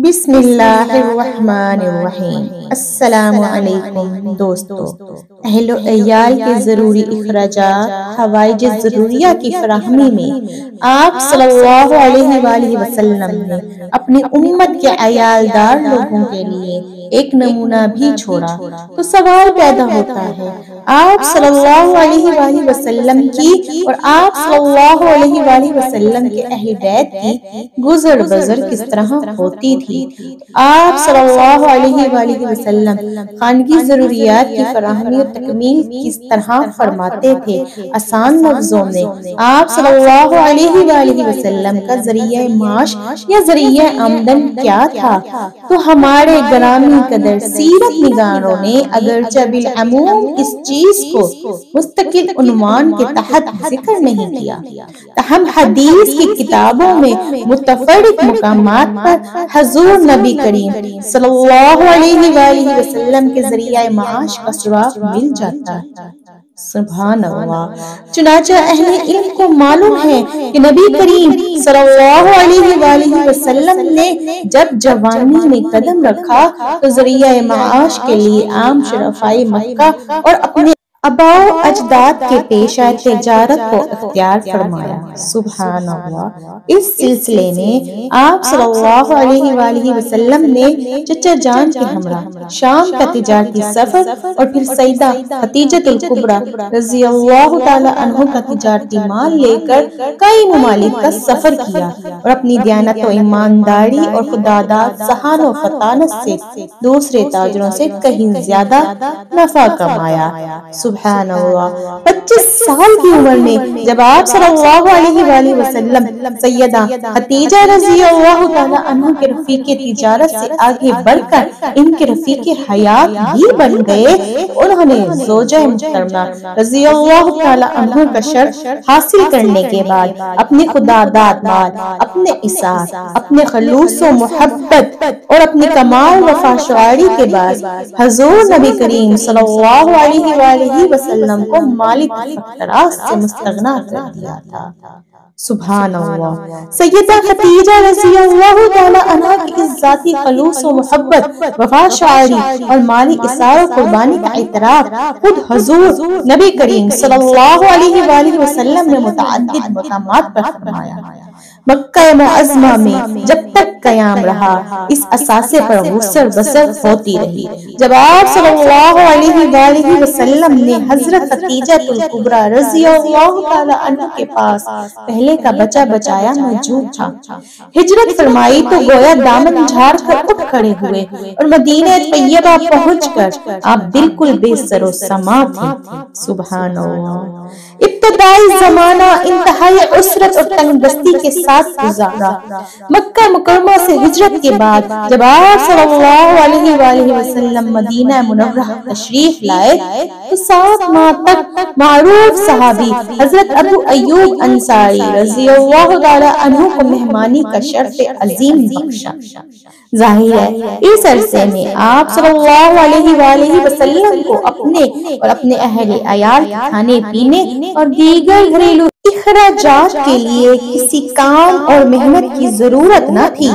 بسم اللہ الرحمن الرحیم۔ السلام علیکم دوستو، اہل و عیال کے ضروری اخراجات، حوائج ضروریہ کی فراہمی میں آپ صلی اللہ علیہ وآلہ وسلم نے اپنی امت کے عیال دار لوگوں کے لیے ایک نمونہ بھی چھوڑا، تو سوال پیدا ہوتا ہے آپ صلی اللہ علیہ وآلہ وسلم کی اور آپ صلی اللہ علیہ وآلہ وسلم کے اہل بیت کی گزر بسر کس طرح ہوتی تھی؟ آپ صلی اللہ علیہ وآلہ وسلم خانگی ضروریات کی فراہمی اور تکمیل کس طرح فرماتے تھے؟ آسان لفظوں میں آپ صلی اللہ علیہ وآلہ وسلم کا ذریعہ معاش یا ذریعہ آمدن کیا تھا؟ تو ہمارے گرامی قدر سیرت نگاروں نے اگرچہ بالعموم اس چیز کو مستقل عنوان کے تحت ذکر نہیں کیا، تاہم حدیث کی کتابوں میں متفرق مقامات پر حضور نبی کریم صلی اللہ علیہ وآلہ وسلم کے ذریعہ معاش کا سراغ مل جاتا ہے۔ سبحان اللہ۔ چنانچہ اہل علم کو معلوم ہے کہ نبی کریم صلی اللہ علیہ وآلہ وسلم نے جب جوانی میں قدم رکھا تو ذریعہ معاش کے لیے عام شرفائے مکہ اور اپنے آباء و اجداد کے پیشہ تجارت کو اختیار فرمایا۔ سبحان اللہ۔ اس سلسلے میں آپ صلی اللہ علیہ وآلہ وسلم نے چچا جان کے ہمراہ شام کا تجارتی سفر اور پھر سیدہ خدیجۃ الکبریٰ رضی اللہ تعالی عنہ کا تجارتی مال لے کر کئی ممالک کا سفر کیا اور اپنی دیانت و ایمانداری اور خداداد ذہان و فطانت سے دوسرے تاجروں سے کہیں زیادہ نفع کمایا۔ سبحان اللہ۔ 25 سال کی عمر میں جب آپ صلی اللہ علیہ وآلہ وسلم سیدہ خدیجہ رضی اللہ تعالی عنہ کے رفیق تجارت سے آگے بڑھ کر ان کے رفیق حیات بھی بن گئے، انہوں نے زوجہ محترمہ رضی اللہ تعالی عنہ کا شرف حاصل کرنے کے بعد اپنے خداداد مال، اپنے اثار، اپنے خلوص و محبت اور اپنی کمال وفا شعاری کے بعد حضور نبی کریم صلی اللہ علیہ وآلہ وسلم کو مالی تفکرات سے مستغنا کر دیا تھا۔ سبحان اللہ۔ سیدہ خدیجہ رضی اللہ تعالی عنہ کی اس ذاتی خلوص و محبت، وفا شعاری اور مالی اثار و قربانی کا اعتراف خود حضور نبی کریم صلی اللہ علیہ وآلہ وسلم نے متعدد مقامات پر فرمایا۔ مکہ معظمہ میں جب تک قیام رہا اس اثاثے پر غسر بسر ہوتی رہی۔ جب آپ صلی اللہ علیہ وآلہ وسلم نے حضرت خدیجۃ الکبریٰ رضی اللہ تعالی عنہ کے پاس پہلے کا بچا بچایا موجود تھا، ہجرت فرمائی تو گویا دامن جھاڑ کر اٹھ کھڑے ہوئے اور مدینہ طیبہ پہنچ کر آپ بالکل بے سر و سما تھے۔ سبحان اللہ۔ ابتدائی زمانہ انتہائی عسرت اور تنگ دستی کے ساتھ گزارا۔ مکہ مکرمہ سے ہجرت کے بعد جب آپ صلی اللہ علیہ وآلہ وسلم مدینہ منورہ تشریف لائے تو 7 ماہ تک معروف صحابی حضرت ابو ایوب انصاری رضی اللہ تعالی عنہ کو مہمانی کا شرف عظیم بخشا۔ ظاہر ہے اس عرصے میں آپ صلی اللہ علیہ وآلہ وسلم کو اپنے اور اپنے اہل عیال کے کھانے پینے اور دیگر گھریلو اخراجات کے لیے کسی کام اور محنت کی ضرورت نہ تھی۔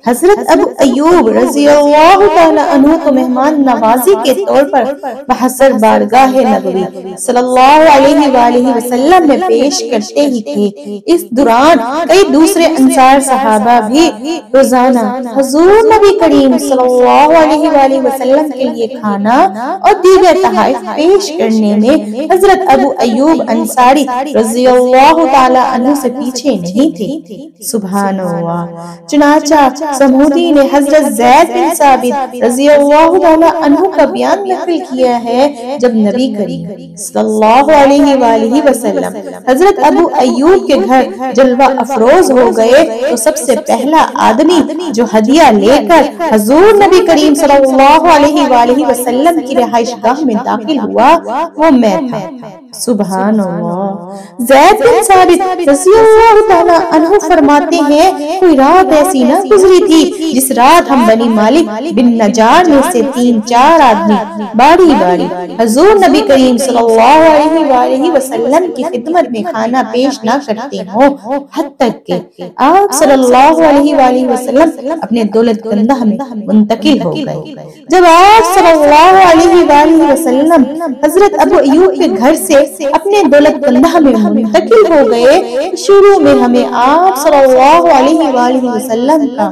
حضرت ابو ایوب رضی اللہ تعالی عنہ کو مہمان نوازی کے طور پر بحضر بارگاہ نبوی صلی اللہ علیہ وآلہ وسلم میں پیش کرتے ہی تھے۔ اس دوران کئی دوسرے انصار صحابہ بھی روزانہ حضور نبی کریم صلی اللہ علیہ وآلہ وسلم کے لیے کھانا اور دیگر تحائف پیش کرنے میں حضرت ابو ایوب انصاری رضی اللہ تعالی عنہ سے پیچھے نہیں تھے۔ سبحان اللہ۔ چنانچہ سمودی نے حضرت زید بن ثابت رضی اللہ تعالی عنہ کا بیان نقل کیا ہے، جب نبی کریم صلی اللہ علیہ وآلہ وسلم حضرت ابو ایوب کے گھر جلوہ افروز ہو گئے تو سب سے پہلا آدمی جو ہدیہ لے کر حضور نبی کریم صلی اللہ علیہ وآلہ وسلم کی رہائش گاہ میں داخل ہوا وہ میں تھا۔ سبحان اللہ۔ زید بن ثابت رضی اللہ تعالیٰ عنہ فرماتے ہیں کوئی رات ایسی نہ گزری تھی جس رات ہم بنی مالک بن نجار میں سے 3-4 آدمی باری باری حضور نبی کریم صلی اللہ علیہ وآلہ وسلم کی خدمت میں کھانا پیش نہ کرتے ہوں، حد تک کہ آپ صلی اللہ علیہ وآلہ وسلم اپنے دولت گندہ میں منتقل ہو گئے۔ جب آپ صلی اللہ علیہ وآلہ وسلم حضرت ابو ایوب کے گھر سے اپنے دولت گندہ میں منتقل ہو گئے، شروع میں ہمیں آپ صلی اللہ علیہ وآلہ وسلم کا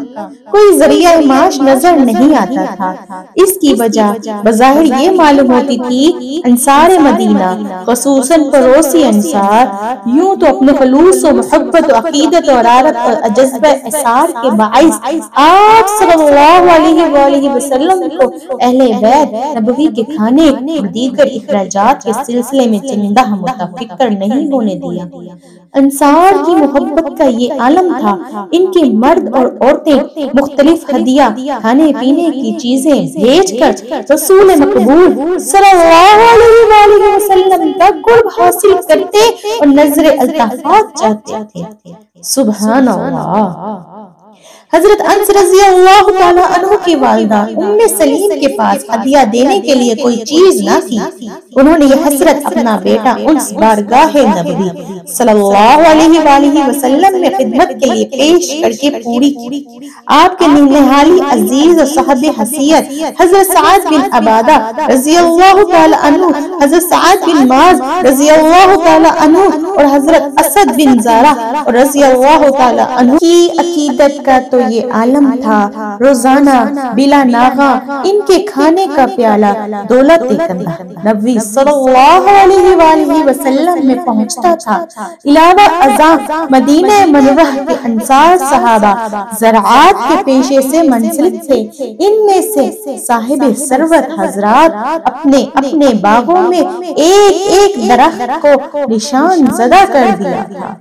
کوئی ذریعہ معاش نظر نہیں آتا تھا۔ اس کی وجہ بظاہر یہ معلوم ہوتی تھی انصار مدینہ خصوصاً پڑوسی انصار یوں تو اپنے خلوص و محبت و عقیدت و حرارت اور جذبہ اثار کے باعث آپ صلی اللہ علیہ وآلہ وسلم کو اہل بیت نبوی کے کھانے اور دیگر اخراجات کے سلسلے میں چندہ متفکر نہیں ہونے دیا۔ انصار کی محبت کا یہ عالم تھا، ان کے مرد اور عورتیں مختلف ہدیہ کھانے پینے کی چیزیں بھیج کر رسول مقبول صلی اللہ علیہ وآلہ وسلم کا قرب حاصل کرتے اور نظر الطافات چاہتے تھے۔ سبحان اللہ۔ حضرت انس رضی اللہ تعالیٰ عنہ کی والدہ ام سلیم کے پاس ہدیہ دینے کے لیے کوئی چیز نہ تھی۔ انہوں نے یہ حسرت اپنا بیٹا انس بارگاہ نبوی صلی اللہ علیہ وآلہ وسلم میں خدمت کے لیے پیش کر کے پوری کی۔ آپ کے ننہالی عزیز و صاحب حیثیت حضرت سعد بن عبادہ رضی اللہ تعالیٰ عنہ، حضرت سعد بن معاذ رضی اللہ تعالیٰ عنہ اور حضرت اسد بن زارہ رضی اللہ تعالیٰ عنہ کی عقیدت کا تو یہ عالم تھا۔ روزانہ بلا ناغہ ان کے کھانے کا پیالہ دولت گندہ نبی صلی اللہ علیہ وآلہ وسلم میں پہنچتا تھا۔ علاوہ ازاں مدینہ منورہ کے انصار صحابہ زراعت کے پیشے سے منسلک تھے۔ ان میں سے صاحب ثروت حضرات اپنے اپنے باغوں میں ایک ایک درخت کو نشان زدہ کر دیا تھا۔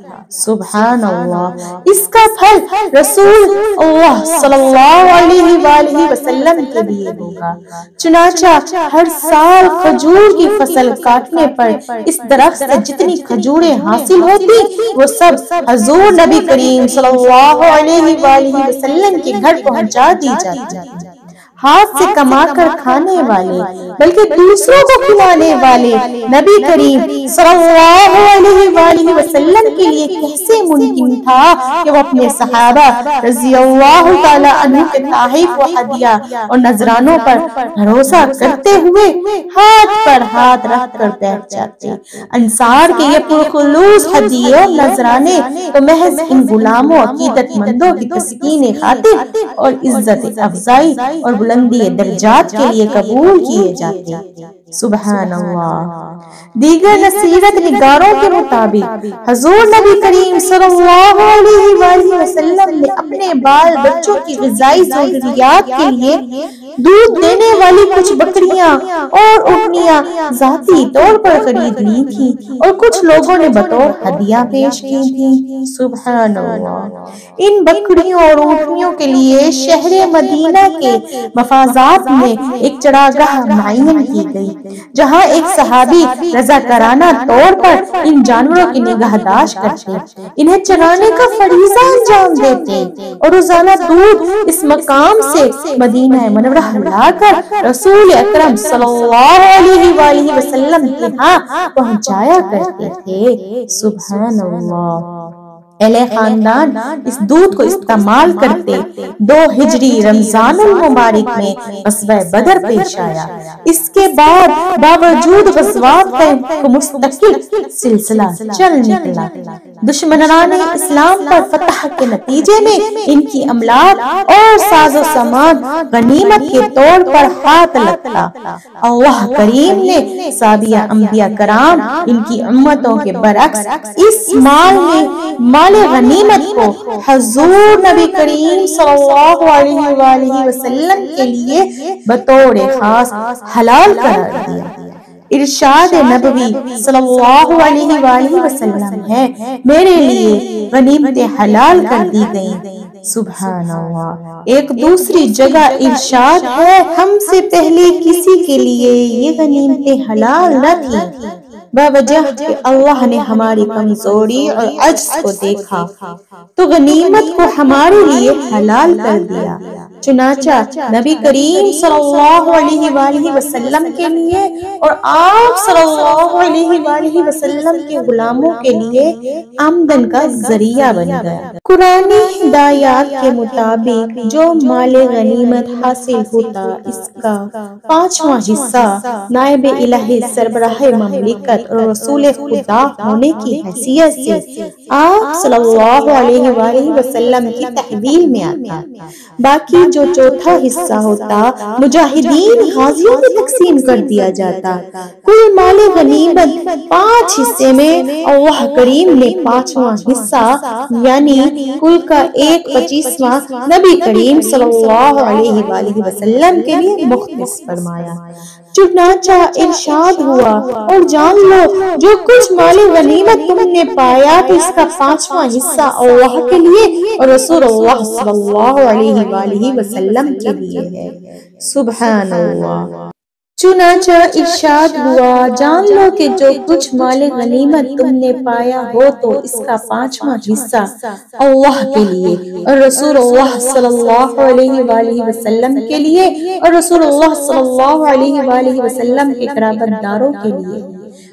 سبحان اللہ۔ اس کا پھل رسول اللہ صلی اللہ علیہ وآلہ وسلم کے لیے ہوگا۔ چنانچہ ہر سال کھجور کی فصل کاٹنے پر اس درخت سے جتنی کھجوریں حاصل ہوتی وہ سب حضور نبی کریم صلی اللہ علیہ وآلہ وسلم کے گھر پہنچا دی جاتی۔ ہاتھ سے کما کر کھانے والے بلکہ دوسروں کو کھلانے والے نبی کریم صلی اللہ علیہ وآلہ وسلم کے لیے کیسے ممکن تھا کہ وہ اپنے صحابہ رضی اللہ تعالیٰ عنہ کے تحائف و ہدیہ اور نذرانوں پر بھروسہ کرتے ہوئے ہاتھ پر ہاتھ رکھ کر بیٹھ جاتے۔ انصار کے یہ پرخلوص ہدیے اور نذرانے تو محض ان غلاموں عقیدت مندوں کی تسکین خاطر اور عزت افزائی اور بلندی درجات کے لیے قبول کیے جاتے۔ سبحان اللہ۔ دیگر نصیرت نگاروں کے مطابق حضور نبی کریم صلی اللہ علیہ وآلہ وسلم نے اپنے بال بچوں کی غذائی ضروریات کے لیے دودھ دینے والی کچھ بکریاں اور اونٹنیاں ذاتی طور پر خرید لی تھی اور کچھ لوگوں نے بطور ہدیہ پیش کی تھی۔ سبحان اللہ۔ ان بکریوں اور اونٹنیوں کے لیے شہر مدینہ کے مفازات میں ایک چراگاہ معین کی گئی جہاں ایک صحابی رضاکارانہ طور پر ان جانوروں کی نگہداشت کرتے، انہیں چرانے کا فریضہ انجام دیتے اور روزانہ دودھ اس مقام سے مدینہ منورہ لا کر رسول اکرم صلی اللہ علیہ وآلہ وسلم کے ہاں پہنچایا کرتے تھے۔ سبحان اللہ۔ اہل خاندان اس دودھ کو استعمال کرتے۔ 2 ہجری رمضان المبارک میں غزوہ بدر پیش آیا۔ اس کے بعد باوجود غزوات کا مستقل سلسلہ چل نکلا۔ دشمنان اسلام پر فتح کے نتیجے میں ان کی املاک اور ساز و سامان غنیمت کے طور پر ہاتھ لگتا۔ اللہ کریم نے سابقہ انبیاء کرام ان کی امتوں کے برعکس اس مال میں غنیمت کو حضور نبی کریم صلی اللہ علیہ وآلہ وسلم کے لیے بطور خاص حلال قرار دیا۔ ارشاد نبوی صلی اللہ علیہ وآلہ وسلم ہے، میرے لیے غنیمتیں حلال کر دی گئیں۔ سبحان اللہ۔ ایک دوسری جگہ ارشاد ہے، ہم سے پہلے کسی کے لیے یہ غنیمتیں حلال نہ تھی بوجہ کہ اللہ نے ہماری کمزوری اور عجز کو دیکھا تو غنیمت کو ہمارے لیے حلال کر دیا۔ چنانچہ نبی کریم صلی اللہ علیہ وآلہ وسلم کے لیے اور آپ صلی اللہ علیہ وآلہ وسلم کے غلاموں کے لیے آمدن کا ذریعہ بن گیا۔ قرآنی ہدایات کے مطابق جو مال غنیمت حاصل ہوتا اس کا 5واں حصہ نائب الہی سربراہ مملکت اور رسول خدا ہونے کی حیثیت سے آپ صلی اللہ علیہ وآلہ وسلم کی تحویل میں آتا۔ باقی جو چوتھا حصہ ہوتا مجاہدین غازیوں میں تقسیم کر دیا جاتا۔ کل مال غنیمت 5 حصے میں اللہ کریم نے 5واں حصہ یعنی کل کا 1/25واں نبی کریم صلی اللہ علیہ وآلہ وسلم کے لیے مختص فرمایا۔ چنانچہ ارشاد ہوا اور جان لو جو کچھ مال غنیمت تم نے پایا تو اس کا 5واں حصہ اللہ کے لیے اور رسول اللہ صلی اللہ علیہ وآلہ وسلم کے لیے ہے۔ سبحان اللہ۔ چنانچہ ارشاد ہوا جان لو کہ جو کچھ مال غنیمت تم نے پایا ہو تو اس کا 5واں حصہ اللہ کے لیے اور رسول اللہ صلی اللہ علیہ وآلہ وسلم کے لیے اور رسول اللہ صلی اللہ علیہ وآلہ وسلم کے قرابت داروں کے لیے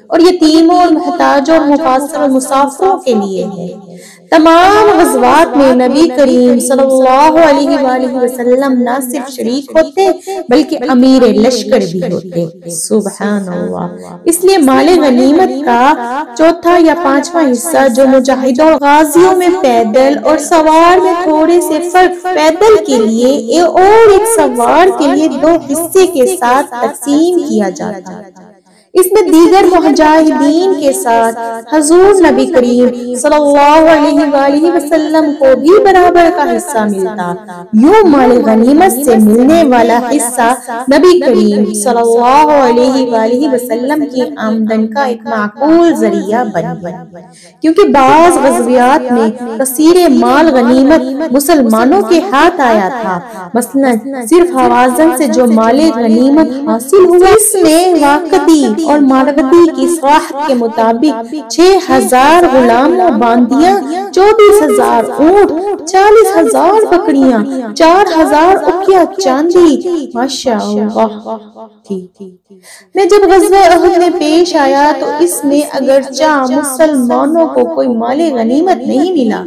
اور یتیموں اور محتاجوں اور مقاصر اور مسافروں کے لیے ہے۔ تمام غزوات میں نبی کریم صلی اللہ علیہ وآلہ وسلم نہ صرف شریک ہوتے بلکہ امیر لشکر بھی ہوتے۔ سبحان اللہ۔ اس لیے مال غنیمت کا چوتھا یا 5واں حصہ جو مجاہدوں غازیوں میں پیدل اور سوار میں تھوڑے سے فرق پیدل کے لیے اور ایک سوار کے لیے 2 حصے کے ساتھ تقسیم کیا جاتا۔ اس میں دیگر مجاہدین کے ساتھ حضور نبی کریم صلی اللہ علیہ وآلہ وسلم کو بھی برابر کا حصہ ملتا۔ یوں مال غنیمت سے ملنے والا حصہ نبی کریم صلی اللہ علیہ وآلہ وسلم کی آمدن کا ایک معقول ذریعہ بن گیا، کیونکہ بعض غزوات میں کثیر مال غنیمت مسلمانوں کے ہاتھ آیا تھا۔ مثلا صرف حوازن سے جو مال غنیمت حاصل ہوا اس میں واقعی اور ماروتی کی صلاحت کے مطابق 6000 غلام و باندیاں، 24000 اونٹ، 40000 بکریاں، 4000 اقیا چاندی ماشاءاللہ تھی۔ میں جب غزوہ احد میں پیش آیا تو اس میں اگرچہ مسلمانوں کو کوئی مال غنیمت نہیں ملا،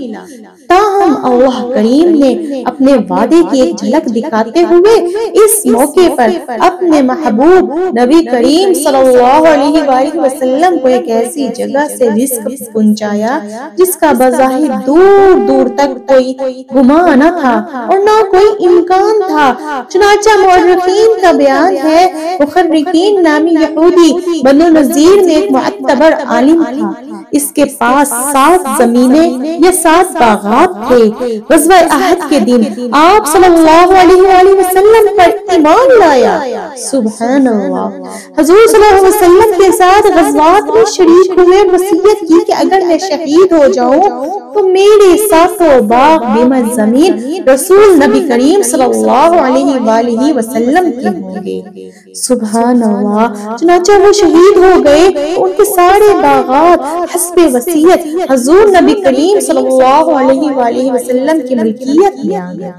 تاہم اللہ کریم نے اپنے وعدے کی ایک جھلک دکھاتے ہوئے اس موقع پر اپنے محبوب نبی کریم صلی اللہ علیہ وآلہ وسلم کو ایک ایسی جگہ سے رزق پہنچایا جس کا بظاہر دور دور تک کوئی گمان نہ تھا اور نہ کوئی امکان تھا۔ چنانچہ مورخین کا بیان ہے مخرقین نامی یہودی بنو نذیر میں ایک معتبر عالم تھا، اس کے پاس 7 زمینیں یا 7 باغات تھے۔ غزوہ احد کے دن آپ صلی اللہ علیہ وآلہ وسلم پر ایمان لایا۔ سبحان اللہ۔ حضور صلی اللہ علیہ وسلم کے ساتھ غزوات میں شریک ہوئے اور وصیت کی کہ اگر میں شہید ہو جاؤں تو میرے 7 باغ بیمہ زمین رسول نبی کریم صلی اللہ علیہ وآلہ وسلم کے ہوں گے۔ سبحان اللہ۔ چنانچہ وہ شہید ہو گئے، ان کے سارے باغات حسب وصیت حضور نبی کریم صلی اللہ علیہ وآلہ وسلم کی ملکیت میں آ گئے۔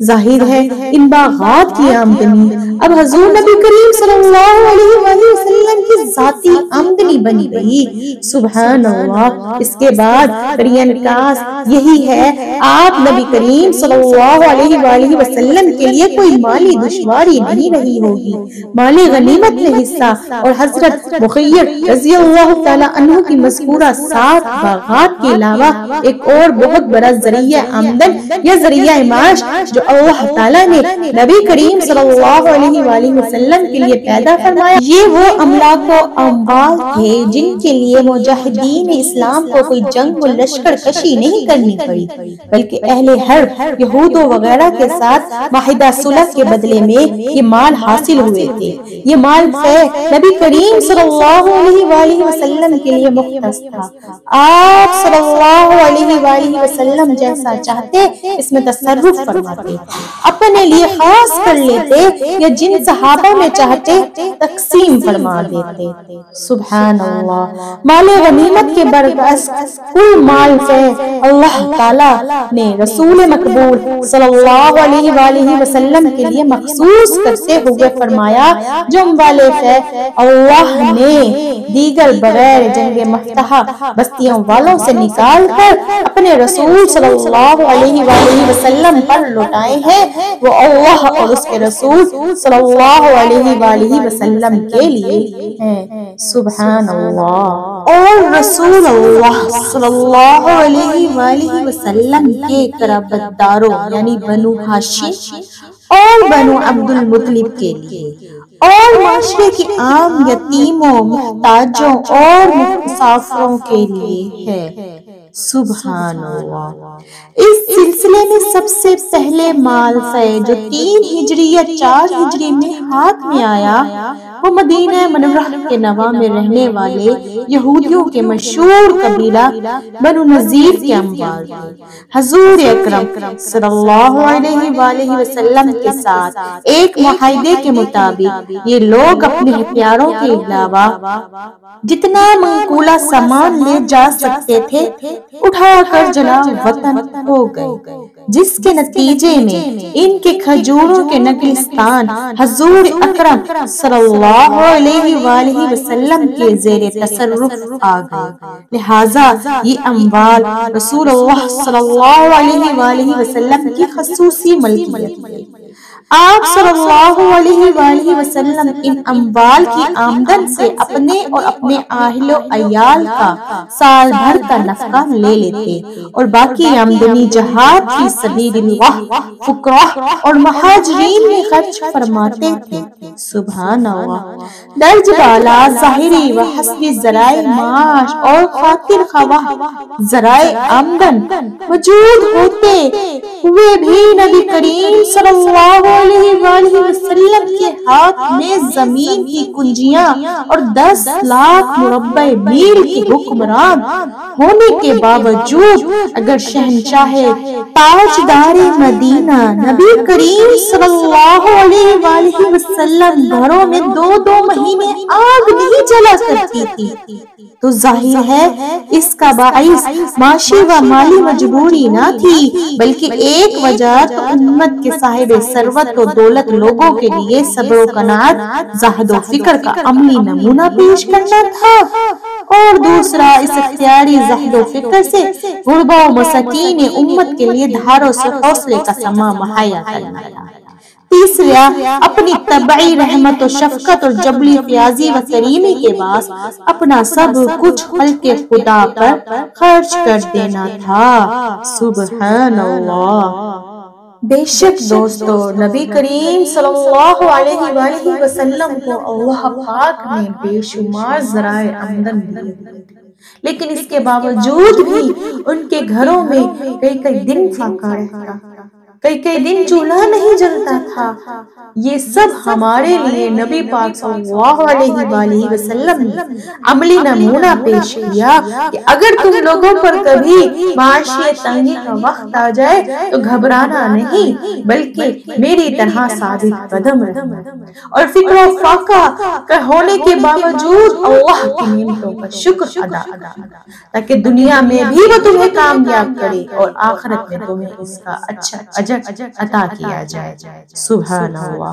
ظاہر ہے ان باغات کی آمدنی اب حضور نبی کریم صلی اللہ علیہ وآلہ وسلم کی ذاتی آمدنی بنی گئی۔ سبحان اللہ۔ اس کے بعد نکاس یہی ہے آپ نبی کریم صلی اللہ علیہ وآلہ وسلم کے لیے کوئی مالی دشواری نہیں رہی ہوگی۔ مال غنیمت میں حصہ اور حضرت مخیر رضی اللہ تعالی عنہ کی مذکورہ 7 باغات کے علاوہ ایک اور بہت بڑا ذریعہ آمدن یا ذریعہ معاش جو اللہ تعالیٰ نے نبی کریم صلی اللہ علیہ وآلہ وسلم کے لیے پیدا فرمایا، یہ وہ املاک و اموال تھے جن کے لیے مجاہدین اسلام کو کوئی جنگ و لشکر کشی نہیں کرنی پڑی، بلکہ اہل حرب یہودوں وغیرہ کے ساتھ معاہدہ صلح کے بدلے میں یہ مال حاصل ہوئے تھے۔ یہ مال نبی کریم صلی اللہ علیہ وآلہ وسلم کے لیے مختص تھا۔ آپ صلی اللہ علیہ وآلہ وسلم جیسا چاہتے اس میں تصرف فرماتے، اپنے لیے خاص کر لیتے یا جن صحابہ میں چاہتے تقسیم فرما دیتے۔ سبحان اللہ۔ مال غنیمت کے برعکس کل مال فے اللہ تعالیٰ نے رسول مقبول صلی اللہ علیہ وآلہ وسلم کے لیے مخصوص کرتے ہوئے فرمایا، جو مال فے اللہ نے دیگر بغیر جنگ مفتح بستیوں والوں سے نکال کر اپنے رسول صلی اللہ علیہ وآلہ وسلم پر لوٹائے ہیں، وہ اللہ اور اس کے رسول صلی اللہ علیہ وآلہ وسلم کے لیے ہیں۔ سبحان اللہ۔ اور رسول اللہ صلی اللہ علیہ وآلہ وسلم کے قرابت داروں یعنی بنو ہاشم اور بنو عبد المطلب کے لیے اور معاشرے کے عام یتیموں، محتاجوں اور مسافروں کے لیے ہے۔ سبحان اللہ۔ اس سلسلے میں سب سے پہلے مال فے جو 3 ہجری یا 4 ہجری میں ہاتھ میں آیا وہ مدینہ منورہ کے نواح میں رہنے والے یہودیوں کے مشہور قبیلہ بنو نذیر کے اموال تھے۔ حضور اکرم صلی اللہ علیہ وآلہ وسلم کے ساتھ ایک معاہدے کے مطابق یہ لوگ اپنے ہتھیاروں کے علاوہ جتنا منقولہ سامان لے جا سکتے تھے اٹھا کر جلا وطن ہو گئے، جس کے نتیجے میں ان کے کھجوروں کے نگلستان حضور اکرم صلی اللہ علیہ وآلہ وسلم کے زیر تصرف آ گئے۔ لہٰذا یہ اموال رسول اللہ صلی اللہ علیہ وآلہ وسلم کی خصوصی ملکیت ہے۔ آپ صلی اللہ علیہ وآلہ وسلم ان اموال کی آمدن سے اپنے اور اپنے اہل و عیال کا سال بھر کا نفقہ لے لیتے اور باقی آمدنی جہاد فی سبیل اللہ، فقراء اور مہاجرین میں خرچ فرماتے تھے۔ سبحان اللہ۔ درج بالا ظاہری و حسبی ذرائع معاش اور خاطر خواہ ذرائع آمدن موجود ہوتے ہوئے بھی نبی کریم صلی اللہ علیہ وآلہ وسلم کے ہاتھ میں زمین کی کنجیاں اور 10 لاکھ مربع میل کے حکمران ہونے کے باوجود اگر شہنشاہ تاجدار مدینہ نبی کریم صلی اللہ علیہ وآلہ وسلم گھروں میں 2 مہینے آگ نہیں جلا کرتی تھی تو ظاہر ہے اس کا باعث معاشی و مالی مجبوری نہ تھی، بلکہ ایک وجہ تو امت کے صاحب ثروت و دولت لوگوں کے لیے صبر و قناعت، زہد و فکر کا عملی نمونہ پیش کرنا تھا، اور دوسرا اس اختیاری زہد و فکر سے غربا و مساکین امت کے لیے دھار و حوصلے کا سما مہیا کرنا تھا۔ تیسرا اپنی طبعی رحمت و شفقت اور جبلی فیاضی و کریمی کے باعث اپنا سب کچھ خلق خدا پر خرچ کر دینا تھا۔ سبحان اللہ۔ بے شک دوستو، نبی کریم صلی اللہ علیہ وآلہ وسلم کو اللہ پاک نے بے شمار ذرائع آمدن دیے، لیکن اس کے باوجود بھی ان کے گھروں میں کئی دن فاقہ رہتا، کئی دن چولہا نہیں جلتا تھا۔ یہ سب ہمارے لیے نبی پاک صلی اللہ علیہ وآلہ وسلم نے عملی نمونہ پیش کیا کہ اگر تم لوگوں پر کبھی معاشی تنگی کا وقت آ جائے تو گھبرانا نہیں، بلکہ میری طرح ثابت قدم رہنا اور فکر و فاقہ ہونے کے باوجود اللہ کی نعمتوں کا شکر ادا کرنا، تاکہ دنیا میں بھی وہ تمہیں کامیاب کرے اور آخرت میں تمہیں اس کا اچھا اجر عطا کیا جائے۔ سبحان اللہ۔